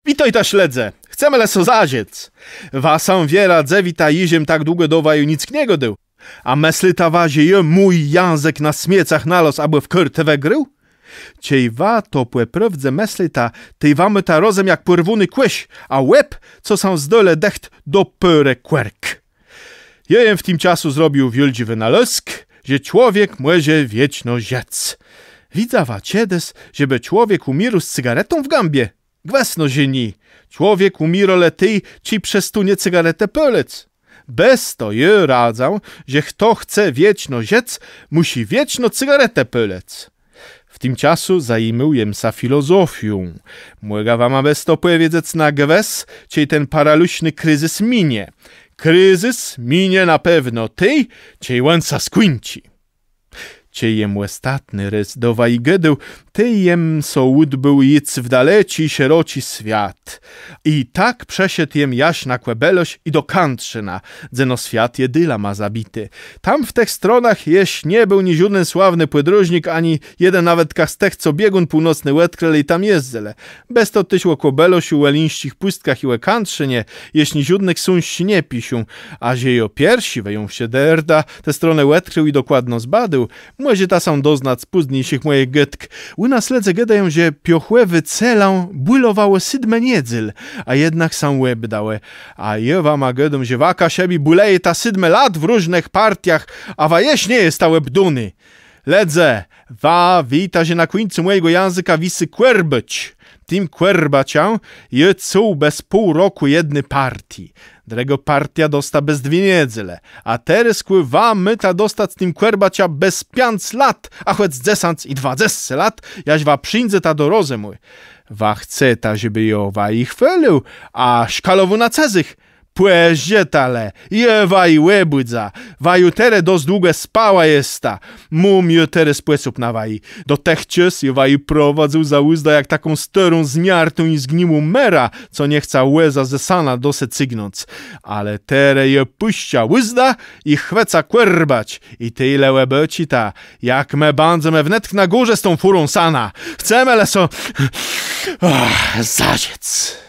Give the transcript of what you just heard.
Witaj ta śledze, chcemy leso zaziec. Wasam wiera dzewita iziem tak długo do waju nic nie godył. A mesly ta wazie je mój język na smiecach nalos, aby w kyrtę wegrył? Ciej wa to płeprawdze mesly ta, tej wamy ta rozem jak płerwuny kłyś, a łeb, co sam zdole decht do pyrę kwerk. Jejem w tym czasu zrobił wielki wynalazek, że człowiek może wieczno ziec. Widzawa ciedes, żeby człowiek umiru z cygaretą w gambie. Gwesno zieni. Człowiek umiro letyj, ci przestunie cygaretę pölec. Bez to je radzał, że kto chce wieczno ziec, musi wieczno cygaretę pölec. W tym czasu zajmbył sa filozofią. Młega wama bez to powiedzec na gwes, cie ten paraluśny kryzys minie. Kryzys minie na pewno ty, cie łęca skłynci. Cie jem ostatny rys do wajgedył, ty jem so udbył jic w daleci, sieroci świat. I tak przeszedł jem jaś na Kłebeloś i do Kantrzyna, dzeno świat jedyla ma zabity. Tam w tych stronach jeś nie był ni żaden sławny podróżnik, ani jeden nawet kastech, co biegun północny łetkrel i tam jezdele. Bez to tyś o Kłebelosiu, łelińścich pustkach i o Kantrzynie, jeśli żadnych sąści nie pisią, a ziejo piersi weją się derda, te stronę łetkrył i dokładno zbadył. Może ta sam doznać późniejszych moich getk. U nas ledze gadają, że piochłewy celą bólowało sydme niedzyl, a jednak sam łeb dałe. A jewa ma gadą, że waka siebie buleje ta sydme lat w różnych partiach, a wajeś nie jest ta łeb duny. Ledze, wita, że na końcu mojego języka wisy kwerbyć. Tym kwerbacią je cuł bez pół roku jedny partii. Drego partia dosta bez dwie niedzyle. A teraz my ta dostać z tym kwerbacia bez 5 lat, a choć 10 i 20 lat, jaś wa przyjdzie ta do rozumu. Wa chce ta, żeby ją wa ich chwalił, a szkalowu na cezych. Płeździe tale, jewa i łebudza, waju tere dość długo spała jesta, mum je tere sposób na waj. Do tech cios je waju prowadził za uzda jak taką starą zmiartą i zgniłą mera, co nie chce łeza ze sana dose cygnąc. Ale tere je puścia uzda i chweca kwerbać. I tyle łebeci ta, jak me bandzę wnet na górze z tą furą sana. Chcemy leso zaziec.